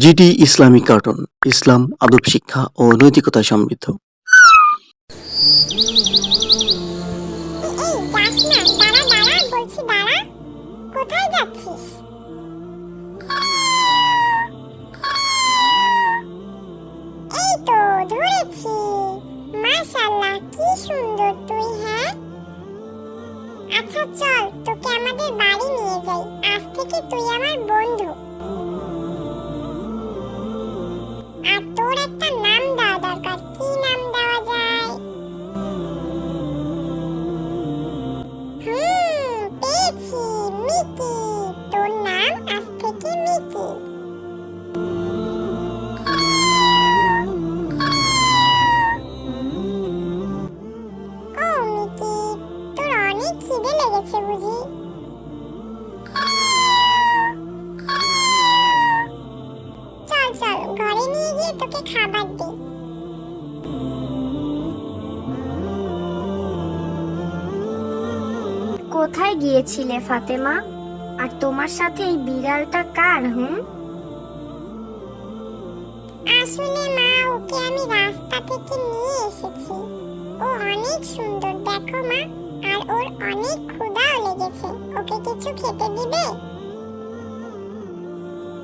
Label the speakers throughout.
Speaker 1: GD Islamic cartoon, ইসলাম, আদব শিক্ষা ও নৈতিকতা সমৃদ্ধ।
Speaker 2: এই যাস না, দাঁড়া দাঁড়া বলছি, দাঁড়া। কোথায় যাচ্ছিস? এই তো ধরেছি। মাশাআল্লাহ, কি সুন্দর তুই। হ্যাঁ, আচ্ছা চল, তোকে আমাদের বাড়ি নিয়ে যাই। আজ থেকে তুই আমার বন্ধু। আর তোর একটা নাম দেওয়া দরকার। কি নাম দেওয়া যায়? পেয়েছি, মিকি। তোর নাম আজ থেকে মিকি। ও মিকি, তোর অনেক খিদে লেগেছে বুঝি? চল চল, ঘরে নিয়ে গিয়ে তোকে খাবার দিই।
Speaker 3: কোথায় গিয়েছিলে ফাতেমা? আর তোমার সাথে এই বিড়ালটা কার?
Speaker 2: আসলে মা, ওকে আমি রাস্তা থেকে নিয়ে এসেছি। ও অনেক সুন্দর, দেখো মা। আর ওর অনেক ক্ষুধাও লেগেছে। ওকে কিছু খেতে দিবে?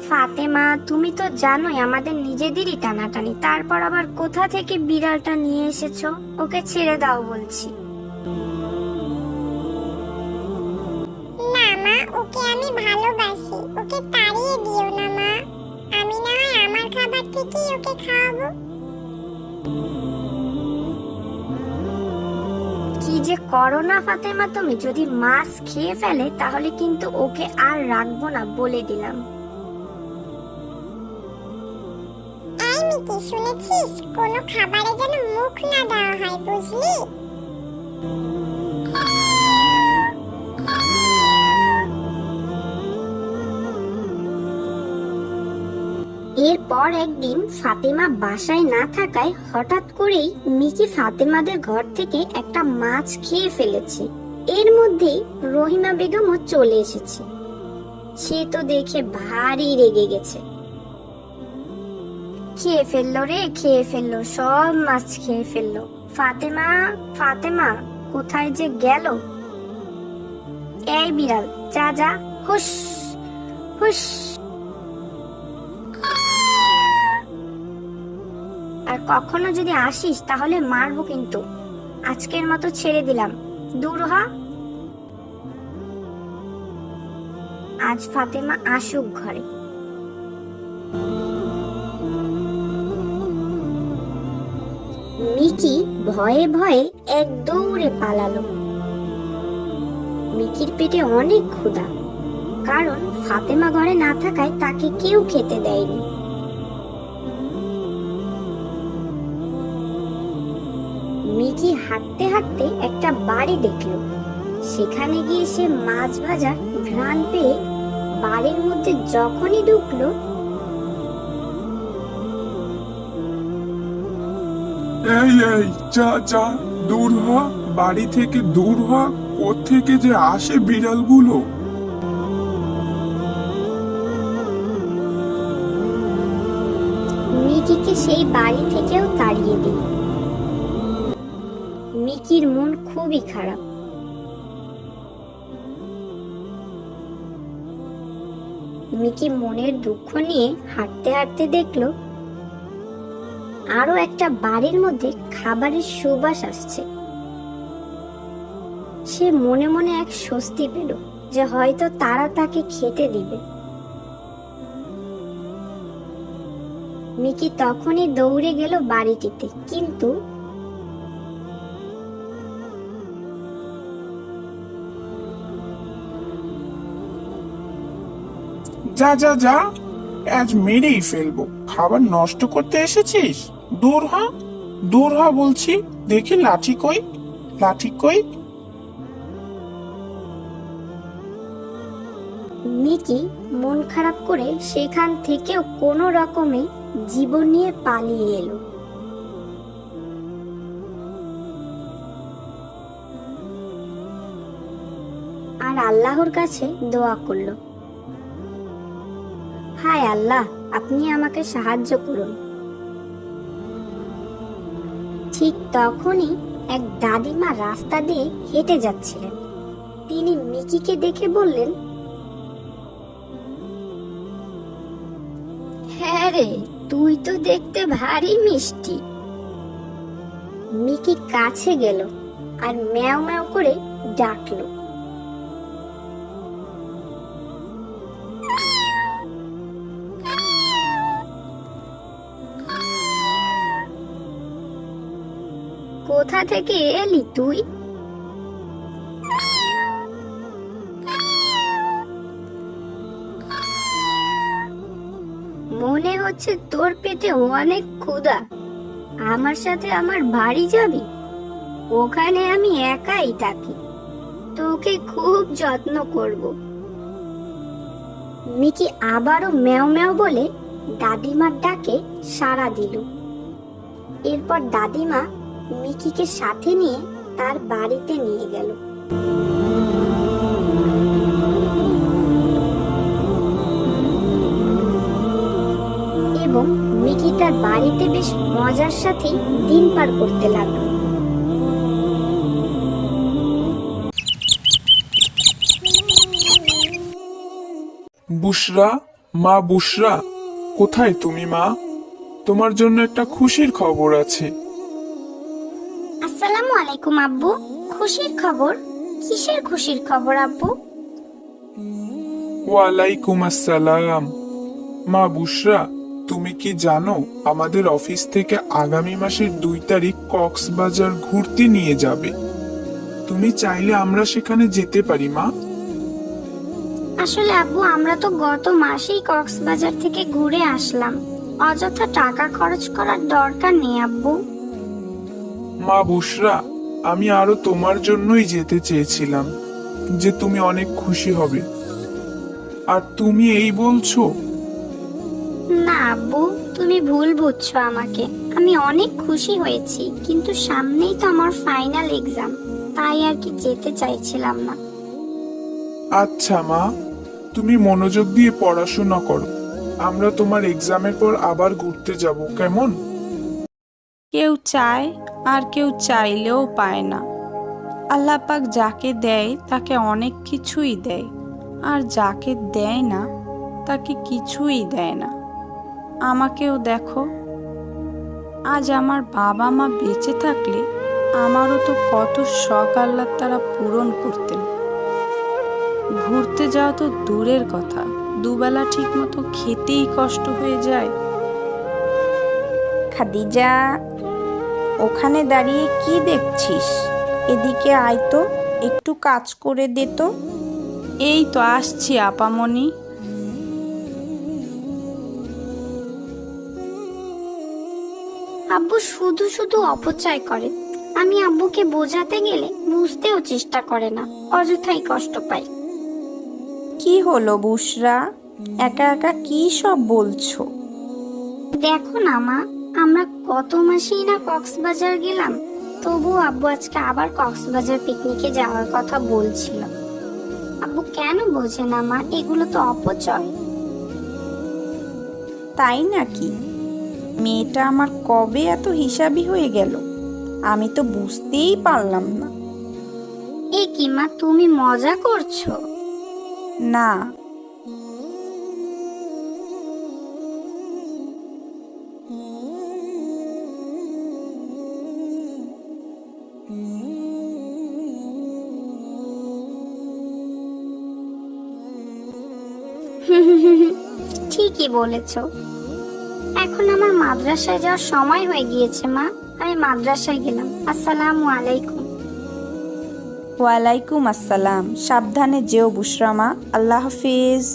Speaker 3: ফাতেমা, তুমি তো জানোই আমাদের নিজেদেরই টানাটানি, তারপর আবার কোথা থেকে বিড়ালটা নিয়ে এসেছো? ওকে ছেড়ে দাও বলছি।
Speaker 2: না মা, ওকে আমি ভালোবাসি। ওকে তাড়িয়ে দিও না মা। আমি না হয় আমার খাবার থেকেই ওকে খাওয়াবো।
Speaker 3: কি যে করো না ফাতেমা তুমি, যদি মাছ খেয়ে ফেলে তাহলে কিন্তু ওকে আর রাখবো না বলে দিলাম।
Speaker 2: এই মিকি, শুনেছিস? কোনো খাবারে যেন মুখ না দেওয়া হয়, বুঝলি?
Speaker 3: এরপর একদিন ফাতেমা বাসায় না থাকায় হঠাৎ করেই মিকি ফাতেমাদের ঘর থেকে একটা মাছ খেয়ে ফেলেছে। এর মধ্যেই রহিমা বেগমও চলে এসেছে। সে তো দেখে ভারী রেগে গেছে। খেয়ে ফেললো রে, খেয়ে ফেললো, সব মাছ খেয়ে ফেললো। ফাতেমা, ফাতেমা কোথায় যে গেল? এই বিড়াল, যা যা, হুস হুস। আর কখনো যদি আসিস তাহলে মারবো কিন্তু। আজকের মতো ছেড়ে দিলাম, দূর হ। আজ ফাতেমা আসুক ঘরে। মিকি ভয়ে ভয়ে এক দৌড়ে পালালো। মিকির পেটে অনেক ক্ষুধা, কারণ ফাতেমা ঘরে না থাকায় তাকে কেউ খেতে দেয়নি। মিকি হাঁটতে হাঁটতে একটা বাড়ি দেখলো। সেখানে গিয়ে সে মাছ ভাজার ঘ্রাণ পেয়ে বাড়ির মধ্যে যখনই ঢুকলো,
Speaker 4: এই এই, যা যা, দূর হ, বাড়ি থেকে দূর হ। কোত্থেকে যে আসে বিড়ালগুলো!
Speaker 3: মিকিকে সেই বাড়ি থেকেও তাড়িয়ে দিল। মিকির মন খুবই খারাপ। মিকি মনের দুঃখ নিয়ে হাঁটতে হাঁটতে দেখলো আরো একটা বাড়ির মধ্যে খাবারের সুবাস আসছে। সে মনে মনে এক স্বস্তি পেল যে হয়তো তারা তাকে খেতে দিবে। মিকি তখনই দৌড়ে গেল বাড়িটিতে, কিন্তু
Speaker 4: যা যা যা, আজ মেরেই ফেলবো। খাবার নষ্ট করতে এসেছিস? দূর হ, দূর হ বলছি। দেখি লাঠি কই, লাঠি কই?
Speaker 3: মিকি মন খারাপ করে সেখান থেকেও কোনো রকমে জীবন নিয়ে পালিয়ে এলো। আর আল্লাহর কাছে দোয়া করলো, হায় আল্লাহ, আপনি আমাকে সাহায্য করুন। ঠিক তখনই এক দাদিমা রাস্তা দিয়ে হেঁটে যাচ্ছিলেন। তিনি মিকিকে দেখে বললেন, হ্যাঁ রে, তুই তো দেখতে ভারী মিষ্টি। মিকি কাছে গেল আর ম্যাও ম্যাও করে ডাকলো। কোথা থেকে এলি তুই? মনে হচ্ছে তোর পেটে অনেক ক্ষুধা। আমার সাথে আমার বাড়ি যাবি? ওখানে আমি একাই থাকি, তোকে খুব যত্ন করব। মিকি আবারও ম্যাও ম্যাও বলে দাদিমার ডাকে সাড়া দিল। এরপর দাদিমা মিকিকে সাথে নিয়ে তার বাড়িতে নিয়ে গেল। এবং মিকি তার বাড়িতে বেশ মজার সাথে দিন পার করতে লাগলো।
Speaker 4: বুশরা, মা বুশরা, কোথায় তুমি মা? তোমার জন্য একটা খুশির খবর আছে।
Speaker 3: আসসালামু আলাইকুম আব্বু। খুশির খবর? কিসের খুশির খবর আব্বু?
Speaker 4: ওয়ালাইকুম আসসালাম। মা বুশরা, তুমি কি জানো আমাদের অফিস থেকে আগামী মাসের 2 তারিখ কক্সবাজার ঘুরতে নিয়ে যাবে? তুমি চাইলে আমরা সেখানে যেতে পারি মা।
Speaker 3: আসলে আব্বু, আমরা তো গত মাসেই কক্সবাজার থেকে ঘুরে আসলাম। অযথা টাকা খরচ করার দরকার নেই আব্বু।
Speaker 4: মা বুশরা, আমি আরো তোমার জন্যই যেতে চেয়েছিলাম, যে তুমি অনেক খুশি হবে। আর তুমি এই বলছো?
Speaker 3: না আব্বু, তুমি ভুল বুঝছো আমাকে। আমি অনেক খুশি হয়েছি, কিন্তু সামনেই তো আমার ফাইনাল এক্সাম, তাই আর কি যেতে চাইছিলাম না।
Speaker 4: আচ্ছা মা, তুমি মনোযোগ দিয়ে পড়াশোনা করো। আমরা তোমার এক্সামের পর আবার ঘুরতে যাব, কেমন?
Speaker 5: কেউ চায় আর কেউ চাইলেও পায় না। আল্লাহ পাক যাকে দেয় তাকে অনেক কিছুই দেয়, আর যাকে দেয় না তাকে কিছুই দেয় না। আমাকেও দেখো, আজ আমার বাবা মা বেঁচে থাকলে আমারও তো কত শখ আল্লাহ তারা পূরণ করতেন। ঘুরতে যাওয়া তো দূরের কথা, দুবেলা ঠিক মতো খেতেই কষ্ট হয়ে যায়। খাদিজা, ওখানে দাঁড়িয়ে কি দেখছিস? এদিকে আয় তো, একটু কাজ করে দে তো। এই তো আসছি আপামনি।
Speaker 3: আব্বু শুধু শুধু অপচয় করে। আমি আব্বুকে বোঝাতে গেলে বুঝতেও চেষ্টা করে না, অযথাই কষ্ট পাই।
Speaker 5: কি হলো বুশরা, একা একা কি সব বলছো?
Speaker 3: দেখো না মা, আমরা কত মাসেই না কক্সবাজার গেলাম, তবু আব্বু আজকে আবার কক্সবাজার পিকনিকে যাওয়ার কথা বলছিল। আব্বু কেন বোঝে না মা? এগুলো তো অপচয়।
Speaker 5: তাই নাকি? মেয়েটা আমার কবে এত হিসাবি হয়ে গেল, আমি তো বুঝতেই পারলাম না।
Speaker 3: এ কি মা, তুমি মজা করছো?
Speaker 5: না,
Speaker 3: ঠিকই বলেছ। এখন আমার মাদ্রাসায় যাওয়ার সময় হয়ে গিয়েছে মা, আমি মাদ্রাসায় গেলাম। আসসালামু আলাইকুম।
Speaker 5: ওয়ালাইকুম আসসালাম। সাবধানে যেও বুশরা মা, আল্লাহ হাফিজ।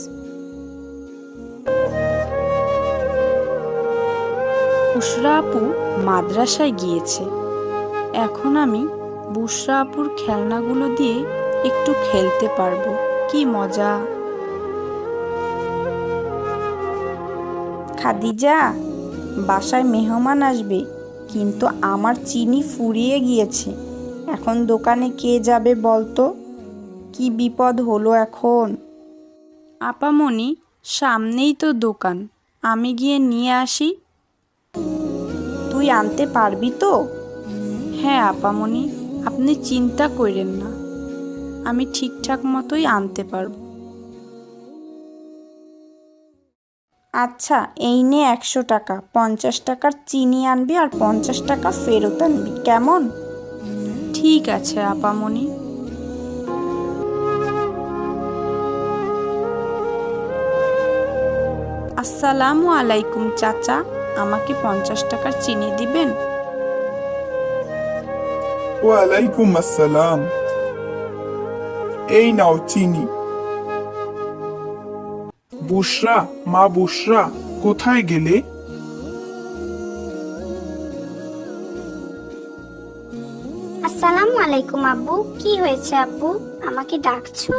Speaker 5: বুশরা আপু মাদ্রাসায় গিয়েছে। এখন আমি বুশরা আপুর খেলনাগুলো দিয়ে একটু খেলতে পারবো। কি মজা! খাদিজা, বাসায় মেহমান আসবে, কিন্তু আমার চিনি ফুরিয়ে গিয়েছে। এখন দোকানে কে যাবে বলতো? কি বিপদ হলো এখন! আপামনি সামনেই তো দোকান, আমি গিয়ে নিয়ে আসি। তুই আনতে পারবি তো? হ্যাঁ আপামনি, আপনি চিন্তা কইরেন না, আমি ঠিকঠাক মতোই আনতে পারবো। আচ্ছা, এই নে 100 টাকা, 50 টাকার চিনি আনবি আর 50 টাকা ফেরত আনবি, কেমন? ঠিক আছে আপামনি। আসসালামু আলাইকুম চাচা, আমাকে 50 টাকার চিনি দিবেন?
Speaker 4: ওয়ালাইকুম আসসালাম। এই নাও চিনি। বুশরা, মা বুশরা, কোথায় গেলে?
Speaker 3: আসসালামু আলাইকুম আব্বু, কি হয়েছে আব্বু, আমাকে ডাকছো?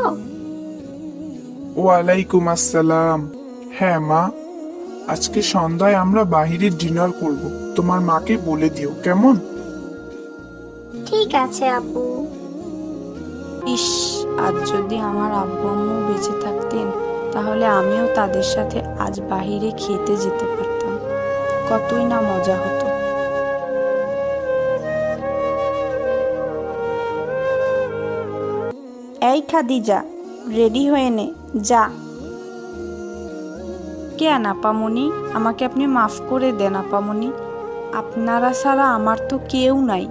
Speaker 4: ওয়ালাইকুম আসসালাম। হ্যাঁ মা, আজকে সন্ধ্যায় আমরা বাইরে ডিনার করব, তোমার মাকে বলে দিও, কেমন?
Speaker 3: ঠিক আছে আব্বু।
Speaker 5: ইস, আজ যদি আমার আব্বু আম্মু বেঁচে থাকতেন, তাহলে আমিও তাদের সাথে আজ বাইরে খেতে যেতে পারতাম, কতই না মজা হতো। এই খাদিজা, রেডি হয়ে নে, যা। কেন আপামনি, আমাকে আপনি মাফ করে দেন আপামনি, আপনারা ছাড়া আমার তো কেউ নাই।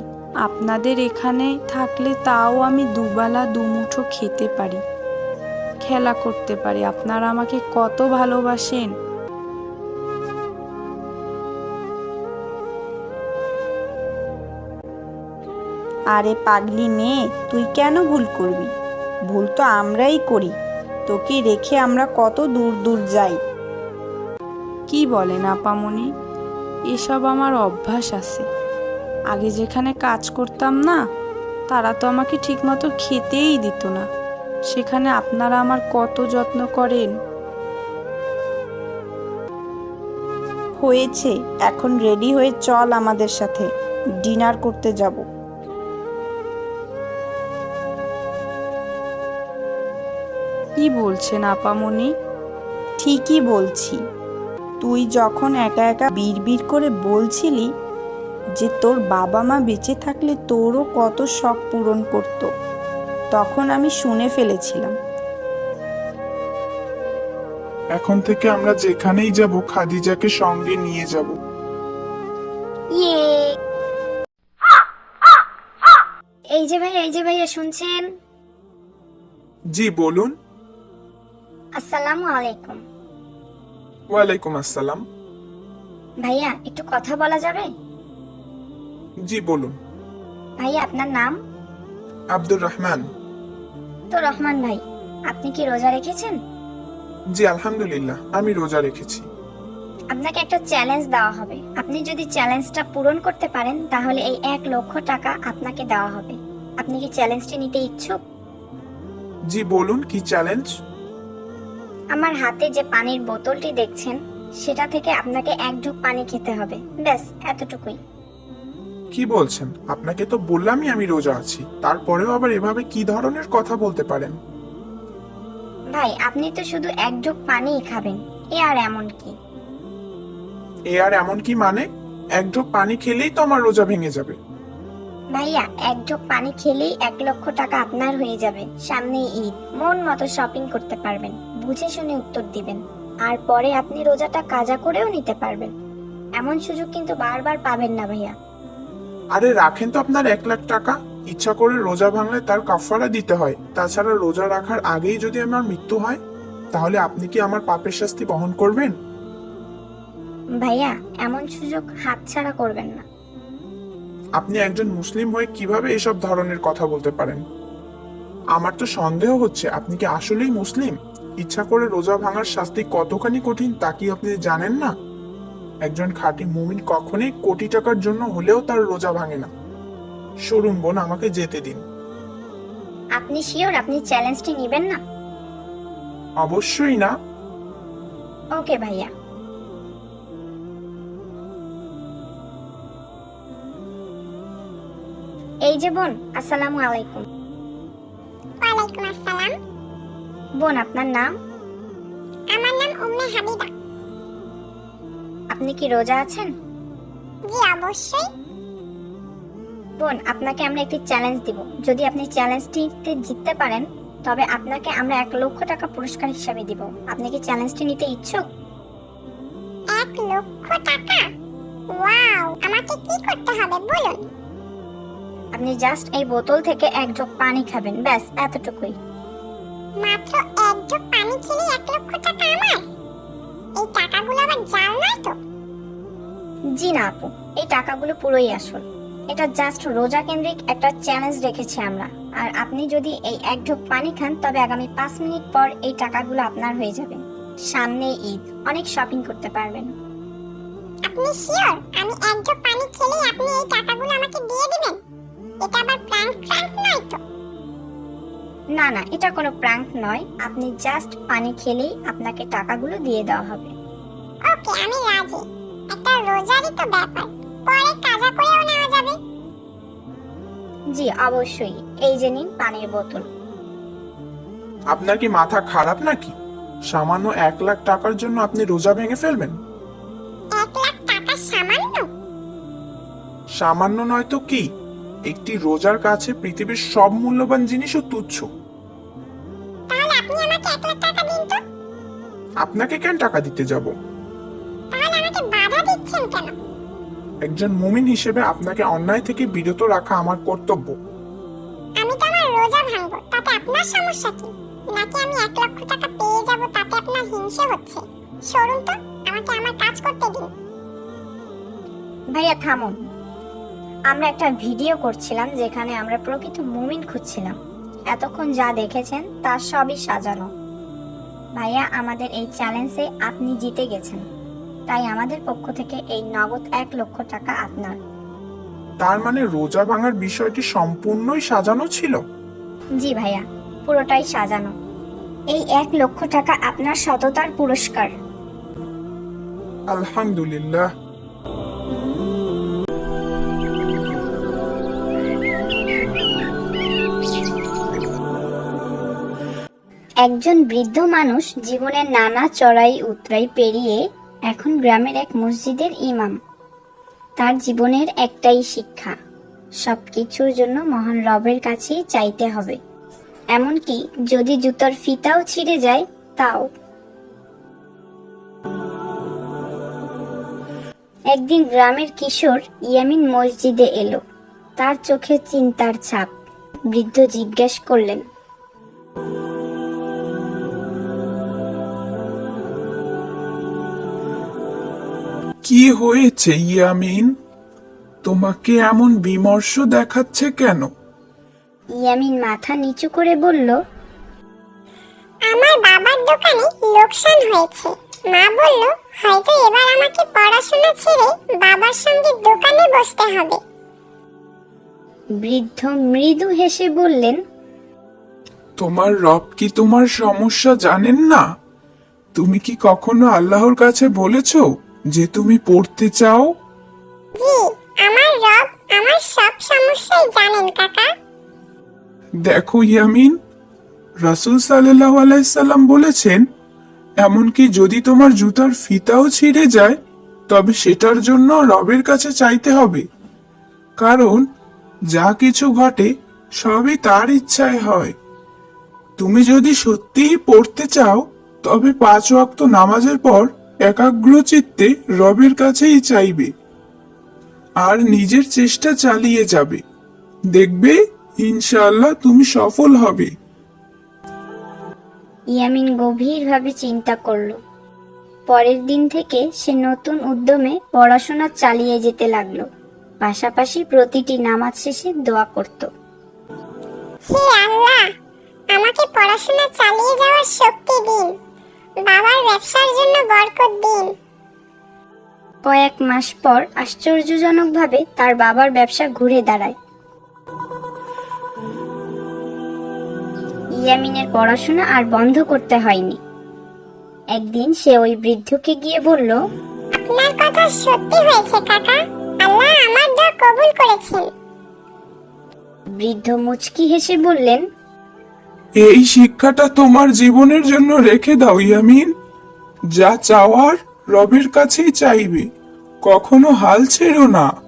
Speaker 5: আপনাদের এখানে থাকলে তাও আমি দুবেলা দুমুঠো খেতে পারি, খেলা করতে পারি। আপনারা আমাকে কত ভালোবাসেন। আরে পাগলি মেয়ে, তুই কেন ভুল করবি? ভুল তো আমরাই করি, তোকে রেখে আমরা কত দূর দূর যাই। কি বলেন আপামনি, এসব আমার অভ্যাস আছে। আগে যেখানে কাজ করতাম না, তারা তো আমাকে ঠিকমতো খেতেই দিত না, সেখানে আপনারা আমার কত যত্ন করেন। হয়েছে, এখন রেডি হয়ে চল আমাদের সাথে, ডিনার করতে যাব। কি বলছেন আপামনি? ঠিকই বলছি। তুই যখন একা একা বিড়বিড় করে বলছিলি যে তোর বাবা মা বেঁচে থাকলে তোরও কত শখ পূরণ করত, তখন আমি শুনে ফেলেছিলাম।
Speaker 4: এখন থেকে আমরা যেখানেই যাব খাদিজাকে সঙ্গে নিয়ে যাব।
Speaker 3: ইয়ে, এই যে ভাইয়া শুনছেন?
Speaker 4: জি বলুন।
Speaker 3: আসসালামু আলাইকুম।
Speaker 4: ওয়ালাইকুম আসসালাম।
Speaker 3: ভাইয়া, একটু কথা বলা যাবে?
Speaker 4: জি বলুন।
Speaker 3: ভাইয়া, আপনার নাম?
Speaker 4: আব্দুর রহমান।
Speaker 3: তো রহমান ভাই, আপনি কি রোজা রেখেছেন?
Speaker 4: জি আলহামদুলিল্লাহ, আমি রোজা রেখেছি।
Speaker 3: আপনাকে একটা চ্যালেঞ্জ দেওয়া হবে, আপনি যদি চ্যালেঞ্জটা পূরণ করতে পারেন তাহলে এই 1 লক্ষ টাকা আপনাকে দেওয়া হবে। আপনি কি চ্যালেঞ্জটি নিতে ইচ্ছুক?
Speaker 4: জি বলুন, কি চ্যালেঞ্জ?
Speaker 3: আমার হাতে যে পানির বোতলটি দেখছেন, সেটা থেকে আপনাকে 1 ঢোক পানি খেতে হবে, ব্যাস এতটুকুই।
Speaker 4: কি বলছেন? আপনাকে তো বললামই আমি রোজা আছি, তারপরেও আবার এভাবে কি ধরনের কথা বলতে পারেন?
Speaker 3: ভাই, আপনি তো শুধু 1 ঢোক পানিই খাবেন, এ আর এমন কি?
Speaker 4: এ আর এমন কি মানে? 1 ঢোক পানি খেলেই তো আমার রোজা ভেঙে যাবে।
Speaker 3: ভাইয়া, 1 ঢোক পানি খেলেই 1 লক্ষ টাকা আপনার হয়ে যাবে। সামনে ঈদ, মন মতো শপিং করতে পারবেন, বুঝে শুনে উত্তর দিবেন, আর পরে আপনি রোজাটা কাজা করেও নিতে পারবেন। এমন সুযোগ কিন্তু বারবার পাবেন না ভাইয়া।
Speaker 4: আরে রাখেন তো আপনার 1 লাখ টাকা, ইচ্ছা করে রোজা ভাঙলে তার কাফারা দিতে হয়। তাছাড়া রোজা রাখার আগেই যদি আমার মৃত্যু হয়, তাহলে আপনি কি আমার পাপের শাস্তি বহন করবেন?
Speaker 3: ভাইয়া, এমন সুযোগ হাতছাড়া করবেন না।
Speaker 4: আপনি একজন মুসলিম হয়ে কিভাবে এসব ধরনের কথা বলতে পারেন? আমার তো সন্দেহ হচ্ছে আপনি কি আসলেই মুসলিম। ইচ্ছা করে রোজা ভাঙার শাস্তি কতখানি কঠিন তা কি আপনি জানেন না? একজন খাঁটি মুমিন কখনোই কোটি টাকার জন্য হলেও তার রোজা ভাঙে না। সরুন বোন, আমাকে যেতে দিন।
Speaker 3: আপনি শিওর আপনি চ্যালেঞ্জটি নেবেন না?
Speaker 4: অবশ্যই না।
Speaker 3: ওকে ভাইয়া। এই যে বোন, আসসালামু আলাইকুম।
Speaker 2: ওয়ালাইকুম আসসালাম।
Speaker 3: বোন, আপনার নাম?
Speaker 2: আমার নাম উম্মে হাবিবা।
Speaker 3: আপনি কি রোজা আছেন?
Speaker 2: জি অবশ্যই।
Speaker 3: বোন, আপনাকে আমরা একটি চ্যালেঞ্জ দিব। যদি আপনি চ্যালেঞ্জটিতে জিততে পারেন তবে আপনাকে আমরা 1 লক্ষ টাকা পুরস্কার হিসাবে দিব। আপনি কি চ্যালেঞ্জটি নিতে ইচ্ছুক?
Speaker 2: 1 লক্ষ টাকা? ওয়াও, আমাকে কি করতে হবে বলুন?
Speaker 3: আপনি জাস্ট এই বোতল থেকে 1 জগ পানি খাবেন, ব্যাস এতটুকুই।
Speaker 2: মাত্র 1 জগ পানি খেলে 1 লক্ষ টাকা আমার? এই টাকাগুলো আবার জাল নয় তো?
Speaker 3: জি না আপু, এই টাকাগুলো পুরোই আসল। এটা জাস্ট রোজা কেন্দ্রিক একটা চ্যালেঞ্জ রেখেছি আমরা। আর আপনি যদি এই 1 ঢোক পানি খান তবে আগামী 5 মিনিট পর এই টাকাগুলো আপনার হয়ে যাবে। সামনে ঈদ, অনেক শপিং করতে পারবেন।
Speaker 2: আপনি শিওর আমি 1 জগ পানি খেলেই আপনি এই টাকাগুলো আমাকে দিয়ে দিবেন? এটা আবার প্র্যাঙ্ক নয় তো?
Speaker 3: না না, এটা কোনো প্র্যাঙ্ক নয়। আপনি জাস্ট পানি খেলেই আপনাকে টাকাগুলো দিয়ে দেওয়া হবে।
Speaker 2: ওকে, আমি রাজি। একটা রোজারই তো ব্যাপার, পরে কাজা করেও নেওয়া যাবে।
Speaker 3: জি অবশ্যই। এই যে নিন পানির বোতল।
Speaker 4: আপনার কি মাথা খারাপ নাকি? সামান্য 1 লাখ টাকার জন্য আপনি রোজা ভেঙে ফেলবেন?
Speaker 2: 1 লাখ টাকা সামান্য?
Speaker 4: সামান্য নয় তো কি? একটি রোজার কাছে পৃথিবীর সব মূল্যবান জিনিসও তুচ্ছ।
Speaker 2: তাহলে আপনি আমাকে 1 লাখ টাকা দিন তো।
Speaker 4: আপনাকে কেন টাকা দিতে যাব?
Speaker 2: তাহলে আমাকে বাধা দিচ্ছেন কেন?
Speaker 4: একজন মুমিন হিসেবে আপনাকে অন্যায় থেকে বিরত রাখা আমার কর্তব্য।
Speaker 2: আমি তো আমার রোজা ভাঙবো, তাতে আপনার সমস্যা কি? নাকি আমি 1 লক্ষ টাকা পেয়ে যাব তাতে আপনার হিংসে হচ্ছে? সরুন তো, আমাকে আমার কাজ করতে দিন।
Speaker 3: ভাইয়া থামুন। আমরা একটা ভিডিও করছিলাম যেখানে আমরা প্রকৃত মুমিন খুঁজছিলাম। এতক্ষণ যা দেখেছেন তা সবই সাজানো। ভাইয়া, আমাদের এই চ্যালেঞ্জে আপনি জিতে গেছেন, তাই আমাদের পক্ষ থেকে এই নগদ 1 লক্ষ টাকা আপনার।
Speaker 4: তার মানে রোজা ভাঙার বিষয়টি সম্পূর্ণই সাজানো ছিল?
Speaker 3: জি ভাইয়া, পুরোটাই সাজানো। এই 1 লক্ষ টাকা আপনার সততার পুরস্কার।
Speaker 4: আলহামদুলিল্লাহ।
Speaker 3: একজন বৃদ্ধ মানুষ জীবনের নানা চড়াই উতরাই পেরিয়ে এখন গ্রামের এক মসজিদের ইমাম। তার জীবনের একটাই শিক্ষা, সবকিছুর জন্য মহান রবের কাছেই চাইতে হবে, এমনকি যদি জুতোর ফিতাও ছিঁড়ে যায় তাও। একদিন গ্রামের কিশোর ইয়ামিন মসজিদে এলো। তার চোখে চিন্তার ছাপ। বৃদ্ধ জিজ্ঞেস করলেন,
Speaker 4: কি হয়েছে ইয়ামিন? তোমাকে এমন বিমর্ষ দেখাচ্ছে কেন?
Speaker 3: ইয়ামিন মাথা নিচু করে বলল,
Speaker 2: আমার বাবার দোকানে লোকসান হয়েছে। মা বলল হয়তো এবার আমাকে পড়াশোনা ছেড়ে বাবার সঙ্গে দোকানে বসতে হবে।
Speaker 3: বৃদ্ধ মৃদু হেসে বললেন,
Speaker 4: তোমার রব কি তোমার সমস্যা জানেন না? তুমি কি কখনো আল্লাহর কাছে বলেছো যে তুমি পড়তে চাও?
Speaker 2: জি, আমার রব আমার সব সমস্যাই জানেন কাকা।
Speaker 4: দেখো ইয়ামিন, রাসূল সাল্লাল্লাহু আলাইহি সাল্লাম বলেছেন, এমনকি যদি তোমার জুতার ফিতাও ছিঁড়ে যায় তবে সেটার জন্য রবের কাছে চাইতে হবে। কারণ যা কিছু ঘটে সবই তার ইচ্ছায় হয়। তুমি যদি সত্যিই পড়তে চাও তবে 5 ওয়াক্ত নামাজের পর একাগ্র চিত্তে রবের কাছেই চাইবে আর নিজের চেষ্টা চালিয়ে যাবে। দেখবে ইনশাআল্লাহ তুমি সফল হবে।
Speaker 3: ইয়ামিন গভীরভাবে চিন্তা করল। পরের দিন থেকে সে নতুন উদ্যমে পড়াশোনা চালিয়ে যেতে লাগলো। পাশাপাশি প্রতিটি নামাজ শেষে দোয়া করত,
Speaker 2: হে আল্লাহ, আমাকে পড়াশোনা চালিয়ে যাওয়ার শক্তি দিন, বাবার ব্যবসার জন্য বরকত দিন।
Speaker 3: কয়েক মাস পর আশ্চর্যজনকভাবে তার বাবার ব্যবসা ঘুরে দাঁড়ায়। ইয়ামিনের পড়াশোনা আর বন্ধ করতে হয়নি। একদিন সে ওই বৃদ্ধকে গিয়ে বলল,
Speaker 2: আপনার কথা সত্যি হয়েছে কাকা, আল্লাহ আমার দোয়া কবুল করেছেন।
Speaker 3: বৃদ্ধ মুচকি হেসে বললেন,
Speaker 4: এই শিক্ষাটা তোমার জীবনের জন্য রেখে দাও ইয়ামিন। যা চাওয়ার রবের কাছেই চাইবে, কখনো হাল ছেড়ো না।